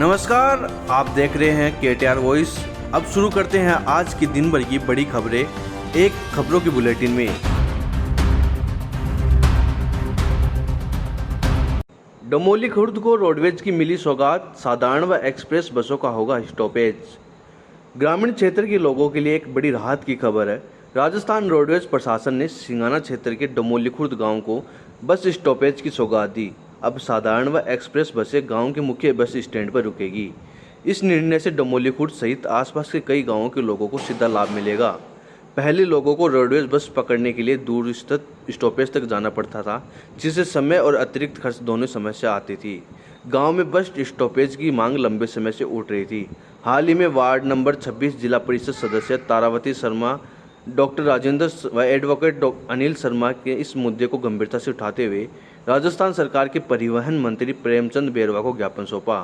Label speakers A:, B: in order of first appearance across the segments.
A: नमस्कार, आप देख रहे हैं KTR वॉइस। अब शुरू करते हैं आज की दिन भर की बड़ी खबरें एक खबरों की बुलेटिन में। डमोली खुर्द को रोडवेज की मिली सौगात, साधारण व एक्सप्रेस बसों का होगा स्टॉपेज। ग्रामीण क्षेत्र के लोगों के लिए एक बड़ी राहत की खबर है। राजस्थान रोडवेज प्रशासन ने सिंगाना क्षेत्र के डमोली खुर्द गांव को बस स्टॉपेज की सौगात दी। अब साधारण व एक्सप्रेस बसें गांव के मुख्य बस स्टैंड पर रुकेगी। इस निर्णय से डमोली खुर्द सहित आसपास के कई गांवों के लोगों को सीधा लाभ मिलेगा। पहले लोगों को रोडवेज बस पकड़ने के लिए दूर स्थित स्टॉपेज तक जाना पड़ता था, जिससे समय और अतिरिक्त खर्च दोनों समस्या आती थी। गांव में बस स्टॉपेज की मांग लंबे समय से उठ रही थी। हाल ही में वार्ड नंबर 26 जिला परिषद सदस्य तारावती शर्मा, डॉक्टर राजेंद्र व एडवोकेट अनिल शर्मा के इस मुद्दे को गंभीरता से उठाते हुए राजस्थान सरकार के परिवहन मंत्री प्रेमचंद बेरवा को ज्ञापन सौंपा।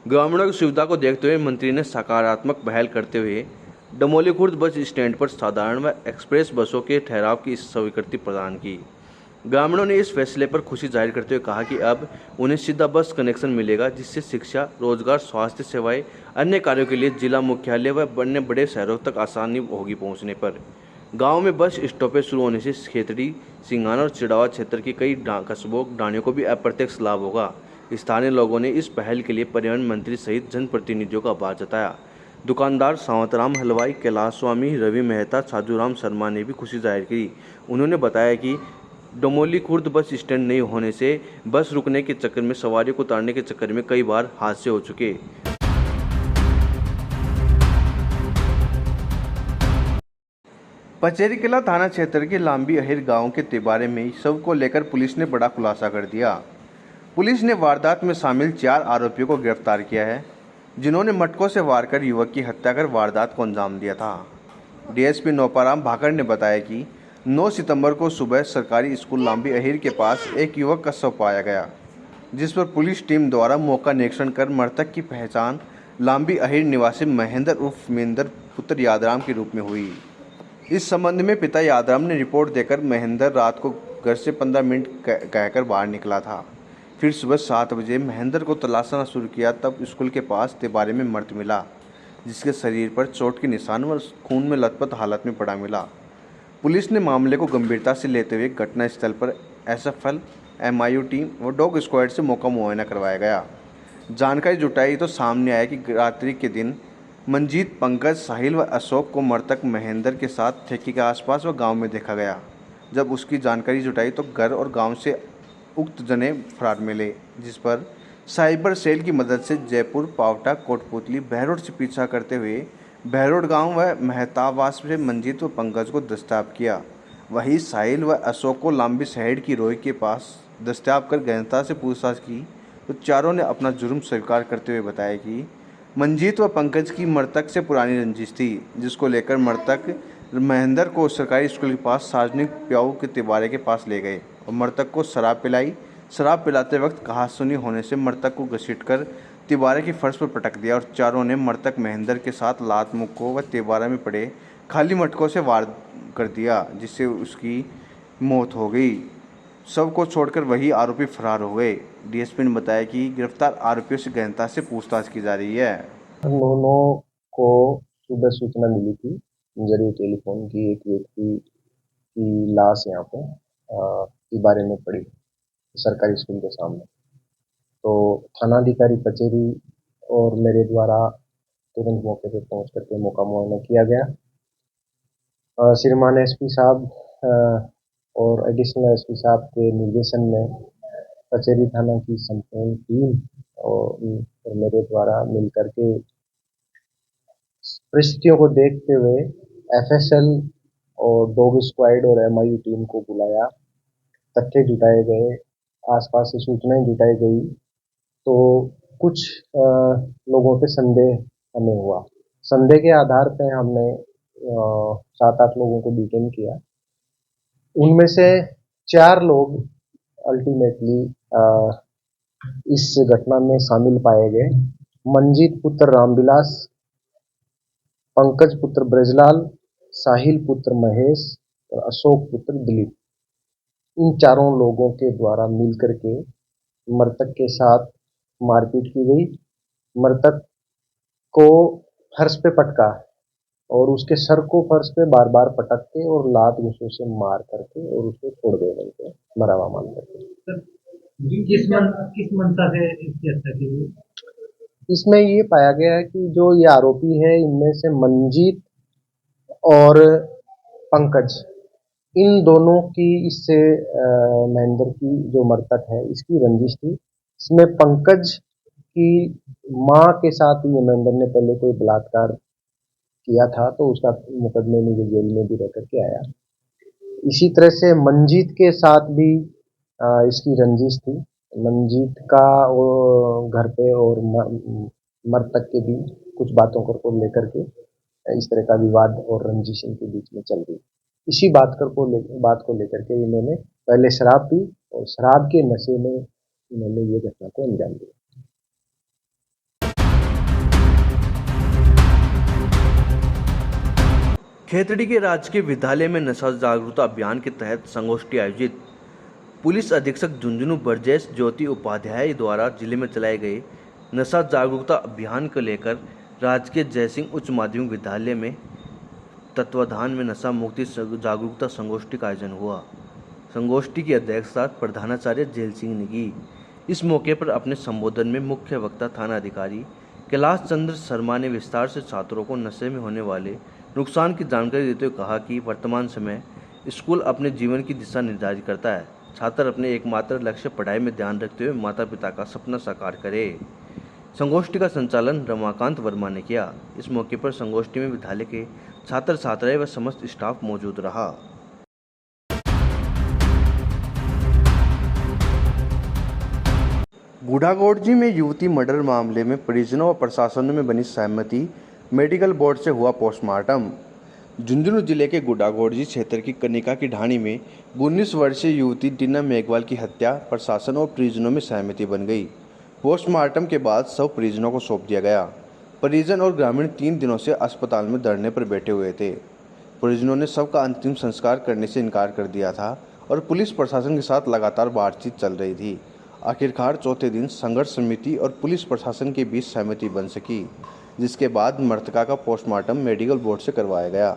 A: ग्रामीणों की सुविधा को देखते हुए मंत्री ने सकारात्मक पहल करते हुए डमोली खुर्द बस स्टैंड पर साधारण व एक्सप्रेस बसों के ठहराव की स्वीकृति प्रदान की। ग्रामीणों ने इस फैसले पर खुशी जाहिर करते हुए कहा कि अब उन्हें सीधा बस कनेक्शन मिलेगा, जिससे शिक्षा, रोजगार, स्वास्थ्य सेवाएं, अन्य कार्यों के लिए जिला मुख्यालय व अन्य बड़े शहरों तक आसानी होगी पहुंचने पर। गांव में बस स्टॉपेज शुरू होने से खेतड़ी, सिंगाना और चिड़ावा क्षेत्र के कई कस्बों डाणियों को भी अप्रत्यक्ष लाभ होगा। स्थानीय लोगों ने इस पहल के लिए परिवहन मंत्री सहित जनप्रतिनिधियों का आभार जताया। दुकानदार सावंतराम हलवाई, कैलाश स्वामी, रवि मेहता, साजूराम शर्मा ने भी खुशी जाहिर की। उन्होंने बताया कि डमोली खुर्द बस स्टैंड नहीं होने से बस रुकने के चक्कर में, सवारियों को उतारने के चक्कर में कई बार हादसे हो चुके। पचेरीकला थाना क्षेत्र के लांबी अहिर गांव के तिबारे में शव को लेकर पुलिस ने बड़ा खुलासा कर दिया। पुलिस ने वारदात में शामिल 4 आरोपियों को गिरफ्तार किया है, जिन्होंने मटकों से वार कर युवक की हत्या कर वारदात को अंजाम दिया था। डीएसपी नौपाराम भाकर ने बताया कि 9 सितंबर को सुबह सरकारी स्कूल लांबी अहिर के पास एक युवक का शव पाया गया, जिस पर पुलिस टीम द्वारा मौका निरीक्षण कर मृतक की पहचान लांबी अहिर निवासी महेंद्र उर्फ मेंदर पुत्र यादराम के रूप में हुई। इस संबंध में पिता यादराम ने रिपोर्ट देकर महेंद्र रात को घर से 15 मिनट कहकर बाहर निकला था। फिर सुबह 7 बजे महेंद्र को तलाशना शुरू किया, तब स्कूल के पास तिबारे में मृत मिला, जिसके शरीर पर चोट के निशान व खून में लथपथ हालत में पड़ा मिला। पुलिस ने मामले को गंभीरता से लेते हुए घटनास्थल पर एसएफएल, एमआईयू टीम व डॉग स्क्वाड से मौका मुआयना करवाया गया। जानकारी जुटाई तो सामने आया कि रात्रि के दिन मंजीत, पंकज, साहिल व अशोक को मृतक महेंद्र के साथ ठेके के आसपास व गांव में देखा गया। जब उसकी जानकारी जुटाई तो घर और गांव से उक्त जने फरार मिले, जिस पर साइबर सेल की मदद से जयपुर, पावटा, कोटपुतली, बहरोड से पीछा करते हुए बहरोड गांव व मेहताबास से मंजीत व पंकज को दस्तयाब किया। वहीं साहिल व अशोक को लांबी शहर की रोई के पास दस्तयाब कर गहनता से पूछताछ की तो चारों ने अपना जुर्म स्वीकार करते हुए बताया कि मंजीत व पंकज की मृतक से पुरानी रंजिश थी, जिसको लेकर मृतक महेंद्र को सरकारी स्कूल के पास सार्वजनिक प्याऊ के तिबारे के पास ले गए और मृतक को शराब पिलाई। शराब पिलाते वक्त कहासुनी होने से मृतक को घसीटकर तिबारे की फर्श पर पटक दिया और चारों ने मृतक महेंद्र के साथ लात, मुक्कों व तिबारे में पड़े खाली मटकों से वार कर दिया, जिससे उसकी मौत हो गई। शव को छोड़कर वही आरोपी फरार हो गए। डीएसपी ने बताया कि गिरफ्तार आरोपियों से गहनता से पूछताछ की जा रही है।
B: दोनों को सुबह सूचना मिली थी जरिए टेलीफोन की, एक व्यक्ति की लाश यहाँ पे तिबारे में पड़ी सरकारी स्कूल के सामने। तो थानाधिकारी कचेरी और मेरे द्वारा तुरंत मौके पे पहुंच करके मौका मुआयना किया गया। श्रीमान एसपी साहब और एडिशनल एसपी साहब के निर्देशन में कचेरी थाना की संपूर्ण टीम और मेरे द्वारा मिलकर के परिस्थितियों को देखते हुए एफएसएल और डॉग स्क्वाड और एमआईयू टीम को बुलाया, तथ्य जुटाए गए, आसपास से सूचनाएं जुटाई गई। तो कुछ लोगों पे संदेह हमें हुआ। संदेह के आधार पे हमने 7-8 लोगों को डिटेन किया। उनमें से 4 लोग अल्टीमेटली इस घटना में शामिल पाए गए। मंजीत पुत्र रामविलास, पंकज पुत्र ब्रजलाल, साहिल पुत्र महेश और अशोक पुत्र दिलीप, इन चारों लोगों के द्वारा मिलकर के मृतक के साथ मारपीट की गई मृतक को फर्श पे पटका और उसके सर को फर्श पे बार बार पटक के और लात घुसों से मार करके और उसको छोड़ दे वहीं पे मरा हुआ मान करके।
C: सर, किस मंशा से इसकी हत्या की हुई?
B: इसमें ये पाया गया है कि जो ये आरोपी है इनमें से मंजीत और पंकज, इन दोनों की इससे महेंद्र की जो मृतक है इसकी रंजिश थी। इसमें पंकज की माँ के साथ ये महेंद्र ने पहले कोई बलात्कार किया था तो उसका मुकदमे में ये जेल में भी रह करके आया। इसी तरह से मंजीत के साथ भी इसकी रंजिश थी। मंजीत का वो घर पे और मृतक के भी कुछ बातों को लेकर के इस तरह का विवाद और रंजिश इनके बीच में चल रही। इसी बात को लेकर के इन्होंने पहले शराब पी और शराब के नशे में इन्होंने ये घटना को अंजाम दिया।
A: खेतड़ी के राजकीय विद्यालय में नशा जागरूकता अभियान के तहत संगोष्ठी आयोजित। पुलिस अधीक्षक झुंझुनू ब्रजेश ज्योति उपाध्याय द्वारा जिले में चलाए गए नशा जागरूकता अभियान को लेकर राजकीय जयसिंह उच्च माध्यमिक विद्यालय में तत्वाधान में नशा मुक्ति जागरूकता संगोष्ठी का आयोजन हुआ। संगोष्ठी की अध्यक्षता प्रधानाचार्य जेल सिंह ने की। इस मौके पर अपने संबोधन में मुख्य वक्ता थाना अधिकारी कैलाश चंद्र शर्मा ने विस्तार से छात्रों को नशे में होने वाले नुकसान की जानकारी देते हुए कहा कि वर्तमान समय स्कूल अपने जीवन की दिशा निर्धारित करता है। छात्र अपने एकमात्र लक्ष्य पढ़ाई में ध्यान रखते हुए माता पिता का सपना साकार करे। संगोष्ठी का संचालन रमाकांत वर्मा ने किया। इस मौके पर संगोष्ठी में विद्यालय के छात्र छात्राएं व समस्त स्टाफ मौजूद रहा। गुढ़ागोड़जी में युवती मर्डर मामले में परिजनों व प्रशासन में बनी सहमति, मेडिकल बोर्ड से हुआ पोस्टमार्टम। झुंझुनू जिले के गुढ़ागोड़जी क्षेत्र की कनिका की ढाणी में 19 वर्षीय युवती टीना मेघवाल की हत्या प्रशासन और परिजनों में सहमति बन गई। पोस्टमार्टम के बाद शव परिजनों को सौंप दिया गया। परिजन और ग्रामीण 3 दिनों से अस्पताल में धरने पर बैठे हुए थे। परिजनों ने शव का अंतिम संस्कार करने से इनकार कर दिया था और पुलिस प्रशासन के साथ लगातार बातचीत चल रही थी। आखिरकार चौथे दिन संघर्ष समिति और पुलिस प्रशासन के बीच सहमति बन सकी, जिसके बाद मृतका का पोस्टमार्टम मेडिकल बोर्ड से करवाया गया।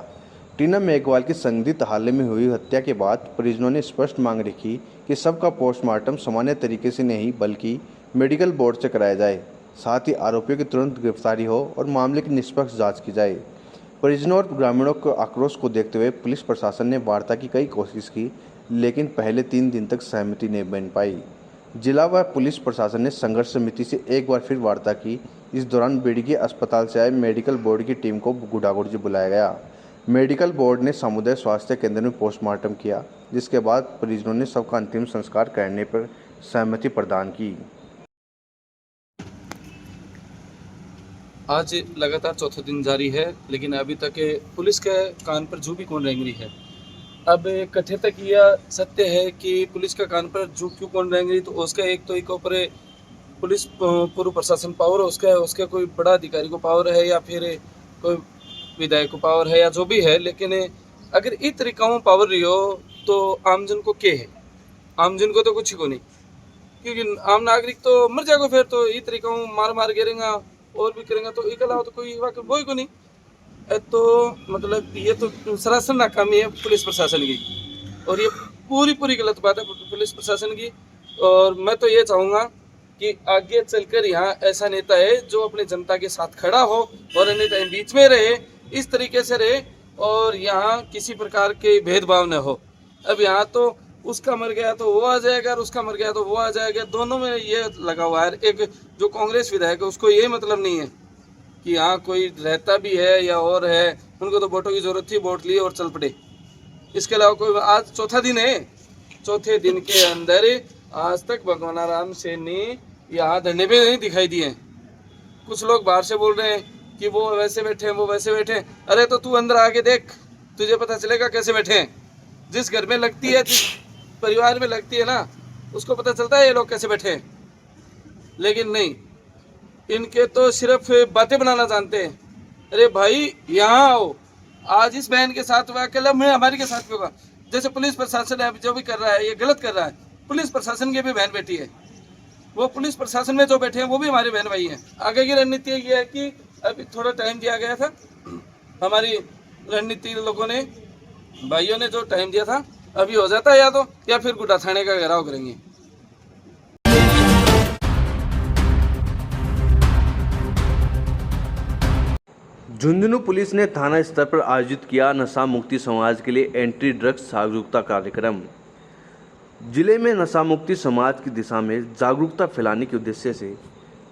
A: टीना मेघवाल की संदिग्ध हाल में हुई हत्या के बाद परिजनों ने स्पष्ट मांग रखी कि शव का पोस्टमार्टम सामान्य तरीके से नहीं बल्कि मेडिकल बोर्ड से कराया जाए। साथ ही आरोपियों की तुरंत गिरफ्तारी हो और मामले की निष्पक्ष जांच की जाए। परिजनों और ग्रामीणों के आक्रोश को देखते हुए पुलिस प्रशासन ने वार्ता की कई कोशिश की, लेकिन पहले 3 दिन तक सहमति नहीं बन पाई। जिला व पुलिस प्रशासन ने संघर्ष समिति से एक बार फिर वार्ता की। इस दौरान बेड़गी अस्पताल से आए मेडिकल बोर्ड की टीम को गुढ़ागोड़जी बुलाया गया। मेडिकल बोर्ड ने सामुदायिक स्वास्थ्य केंद्र में पोस्टमार्टम किया, जिसके बाद परिजनों ने शव का अंतिम संस्कार करने पर सहमति प्रदान की।
D: आज लगातार चौथा दिन जारी है, लेकिन अभी तक पुलिस के कान पर जू भी कौन रेंग रही है। अब कथे तक यह सत्य है कि पुलिस का कान पर जू क्यों कौन रेंग रही, तो उसका एक ऊपर पुलिस पूर्व प्रशासन पावर है, उसका कोई बड़ा अधिकारी को पावर है या फिर कोई विधायक को पावर है या जो भी है। लेकिन अगर इस तरीका में पावर रही हो तो आमजन को क्या है? आमजन को तो कुछ ही को नहीं, क्योंकि आम नागरिक तो मर जाएगा। फिर तो इस तरीका में मार गिरेगा और भी करेंगे तो एक अलावा तो कोई वो ही को नहीं। तो मतलब ये तो सरासर नाकामी है पुलिस प्रशासन की, और ये पूरी गलत बात है पुलिस प्रशासन की। और मैं तो ये चाहूँगा कि आगे चलकर यहाँ ऐसा नेता है जो अपने जनता के साथ खड़ा हो और नेता बीच में रहे, इस तरीके से रहे और यहाँ किसी प्रकार के भेदभाव न हो। अब यहाँ तो उसका मर गया तो वो आ जाएगा और उसका मर गया तो वो आ जाएगा, दोनों में ये लगा हुआ है। एक जो कांग्रेस विधायक है उसको ये मतलब नहीं है कि यहाँ कोई रहता भी है या और है, उनको तो वोटों की जरूरत थी, वोट लिए और चल पड़े। इसके अलावा कोई आज चौथा दिन है, चौथे दिन के अंदर आज तक भगवान राम सैनी यहाँ धरने पे नहीं दिखाई दिए। कुछ लोग बाहर से बोल रहे हैं कि वो वैसे बैठे हैं, वो वैसे बैठे हैं। अरे तो तू अंदर आके देख, तुझे पता चलेगा कैसे बैठे हैं। जिस घर में लगती है, जिस परिवार में लगती है ना, उसको पता चलता है ये लोग कैसे बैठे हैं। लेकिन नहीं, इनके तो सिर्फ बातें बनाना जानते हैं। अरे भाई यहाँ आओ, आज इस बहन के साथ हुआ, कल हमारे के साथ भी होगा। जैसे पुलिस प्रशासन है जो भी कर रहा है ये गलत कर रहा है। पुलिस प्रशासन की भी बहन बेटी है, वो पुलिस प्रशासन में जो बैठे हैं वो भी हमारे बहन भाई हैं। आगे की रणनीति ये है कि अभी थोड़ा टाइम दिया गया था, हमारी रणनीति लोगों ने, भाइयों ने जो टाइम दिया था, अभी हो जाता है या फिर गुड्डा थाने का घेराव करेंगे।
A: झुंझुनू पुलिस ने थाना स्तर पर आयोजित किया नशा मुक्ति समाज के लिए एंटी ड्रग्स जागरूकता कार्यक्रम। जिले में नशा मुक्ति समाज की दिशा में जागरूकता फैलाने के उद्देश्य से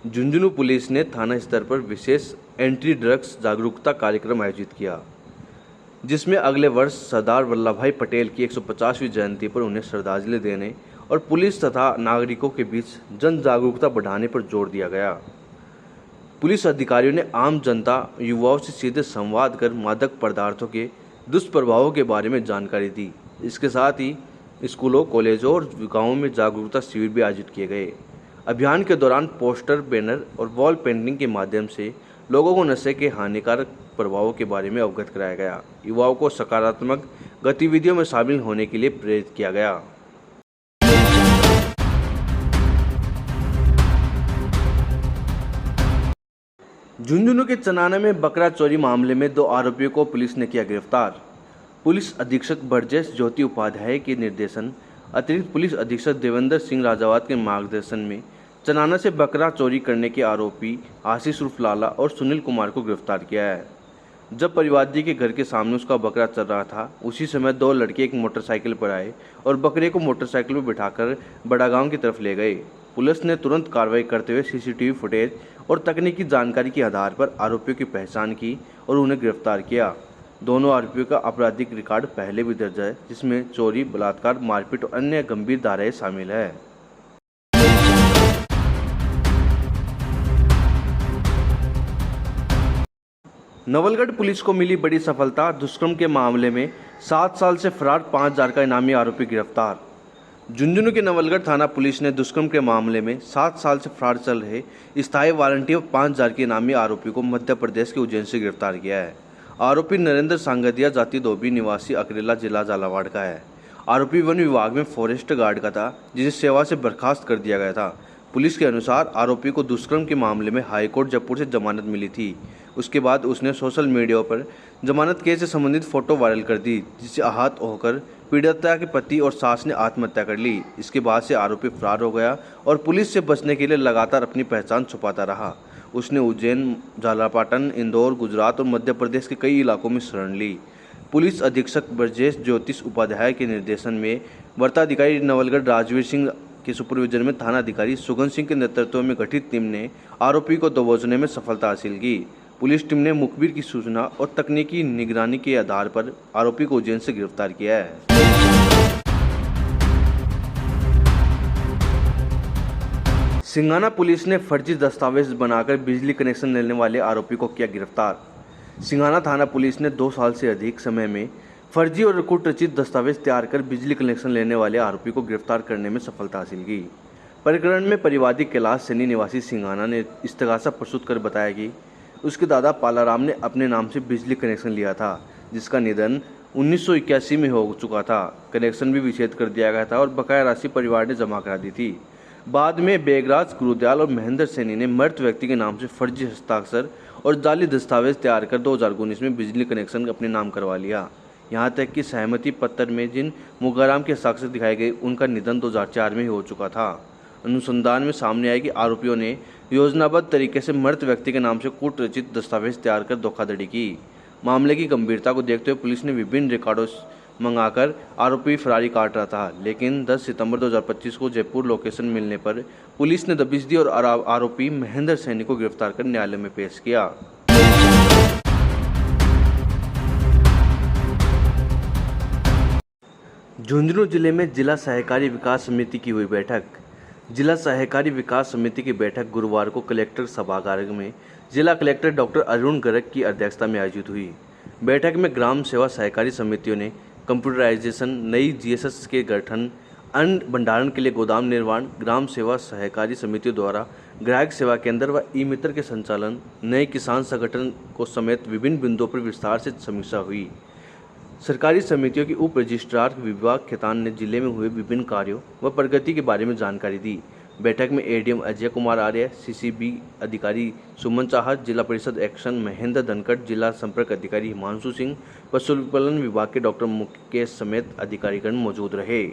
A: झुंझुनू पुलिस ने थाना स्तर पर विशेष एंटी ड्रग्स जागरूकता कार्यक्रम आयोजित किया, जिसमें अगले वर्ष सरदार वल्लभ भाई पटेल की 150वीं जयंती पर उन्हें श्रद्धांजलि देने और पुलिस तथा नागरिकों के बीच जन जागरूकता बढ़ाने पर जोर दिया गया। पुलिस अधिकारियों ने आम जनता युवाओं से सीधे संवाद कर मादक पदार्थों के दुष्प्रभावों के बारे में जानकारी दी। इसके साथ ही स्कूलों, कॉलेजों और गांवों में जागरूकता शिविर भी आयोजित किए गए। अभियान के दौरान पोस्टर, बैनर और वॉल पेंटिंग के माध्यम से लोगों को नशे के हानिकारक प्रभावों के बारे में अवगत कराया गया। युवाओं को सकारात्मक गतिविधियों में शामिल होने के लिए प्रेरित किया गया। झुंझुनू के चनाना में बकरा चोरी मामले में 2 आरोपियों को पुलिस ने किया गिरफ्तार। पुलिस अधीक्षक ब्रजेश ज्योति उपाध्याय के निर्देशन, अतिरिक्त पुलिस अधीक्षक देवेंद्र सिंह राजावत के मार्गदर्शन में चनाना से बकरा चोरी करने के आरोपी आशीष उर्फ लाला और सुनील कुमार को गिरफ्तार किया है। जब परिवादी के घर के सामने उसका बकरा चल रहा था, उसी समय 2 लड़के एक मोटरसाइकिल पर आए और बकरे को मोटरसाइकिल पर बिठाकर बड़ागांव की तरफ ले गए। पुलिस ने तुरंत कार्रवाई करते हुए सीसीटीवी फुटेज और तकनीकी जानकारी के आधार पर आरोपियों की पहचान की और उन्हें गिरफ्तार किया। दोनों आरोपियों का आपराधिक रिकॉर्ड पहले भी दर्ज है, जिसमें चोरी, बलात्कार, मारपीट और अन्य गंभीर धाराएं शामिल है। नवलगढ़ पुलिस को मिली बड़ी सफलता। दुष्कर्म के मामले में 7 साल से फरार 5000 का इनामी आरोपी गिरफ्तार। झुंझुनू के नवलगढ़ थाना पुलिस ने दुष्कर्म के मामले में 7 साल से फरार चल रहे स्थायी वारंटी और 5000 के इनामी आरोपी को मध्य प्रदेश के उज्जैन से गिरफ्तार किया है। आरोपी नरेंद्र सांगदिया, जाति धोबी, निवासी अकरेला, जिला झालावाड़ का है। आरोपी वन विभाग में फॉरेस्ट गार्ड का था, जिसे सेवा से बर्खास्त कर दिया गया था। पुलिस के अनुसार आरोपी को दुष्कर्म के मामले में हाईकोर्ट जयपुर से जमानत मिली थी। उसके बाद उसने सोशल मीडिया पर जमानत केस से संबंधित फोटो वायरल कर दी, जिससे आहत होकर पीड़िता के पति और सास ने आत्महत्या कर ली। इसके बाद से आरोपी फरार हो गया और पुलिस से बचने के लिए लगातार अपनी पहचान छुपाता रहा। उसने उज्जैन, झालापाटन, इंदौर, गुजरात और मध्य प्रदेश के कई इलाकों में शरण ली। पुलिस अधीक्षक ब्रजेश ज्योतिष उपाध्याय के निर्देशन में वरिष्ठाधिकारी नवलगढ़ राजवीर सिंह के सुपरविजन में थाना अधिकारी सुगन सिंह के नेतृत्व में गठित टीम ने आरोपी को दबोचने में सफलता हासिल की। पुलिस टीम ने मुखबिर की सूचना और तकनीकी निगरानी के आधार पर आरोपी को उज्जैन से गिरफ्तार किया है। सिंघाना पुलिस ने फर्जी दस्तावेज बनाकर बिजली कनेक्शन लेने वाले आरोपी को किया गिरफ्तार। सिंघाना थाना पुलिस ने 2 साल से अधिक समय में फर्जी और कुटरचित दस्तावेज तैयार कर बिजली कनेक्शन लेने वाले आरोपी को गिरफ्तार करने में सफलता हासिल की। प्रकरण में परिवादी कैलाश सैनी निवासी सिंघाना ने इस्तगासा प्रस्तुत कर बताया कि उसके दादा पालाराम ने अपने नाम से बिजली कनेक्शन लिया था, जिसका निधन 1981 में हो चुका था। कनेक्शन भी विच्छेद कर दिया गया था और बकाया राशि परिवार ने जमा करा दी थी। बाद में बेगराज, गुरुदयाल और महेंद्र सैनी ने मृत व्यक्ति के नाम से फर्जी हस्ताक्षर और जाली दस्तावेज तैयार कर 2019 में बिजली कनेक्शन अपने नाम करवा लिया। यहाँ तक कि सहमति पत्र में जिन मुगाराम के हस्ताक्षर दिखाए गए, उनका निधन 2004 में ही हो चुका था। अनुसंधान में सामने आया कि आरोपियों ने योजनाबद्ध तरीके से मृत व्यक्ति के नाम से कूटरचित दस्तावेज तैयार कर धोखाधड़ी की। मामले की गंभीरता को देखते हुए पुलिस ने विभिन्न रिकॉर्डों मंगाकर आरोपी फरारी काट रहा था, लेकिन 10 सितंबर 2025 को जयपुर लोकेशन मिलने पर पुलिस ने दबिश दी और आरोपी महेंद्र सैनी को गिरफ्तार कर न्यायालय में पेश किया। झुंझुनू जिले में जिला सहकारी विकास समिति की हुई बैठक। जिला सहकारी विकास समिति की बैठक गुरुवार को कलेक्टर सभागार में जिला कलेक्टर डॉक्टर अरुण गर्ग की अध्यक्षता में आयोजित हुई। बैठक में ग्राम सेवा सहकारी समितियों ने कंप्यूटराइजेशन, नई जीएसएस के गठन, अन्न भंडारण के लिए गोदाम निर्माण, ग्राम सेवा सहकारी समितियों द्वारा ग्राहक सेवा केंद्र व ई मित्र के संचालन, नए किसान संगठन को समेत विभिन्न बिंदुओं पर विस्तार से समीक्षा हुई। सरकारी समितियों की उप रजिस्ट्रार विभाग खेतान ने जिले में हुए विभिन्न कार्यों व प्रगति के बारे में जानकारी दी। बैठक में एडीएम अजय कुमार आर्य, सीसीबी अधिकारी सुमन चाहत, जिला परिषद एक्शन महेंद्र धनखड़, जिला संपर्क अधिकारी हिमांशु सिंह, पशुपालन विभाग के डॉक्टर मुकेश समेत अधिकारीगण मौजूद रहे।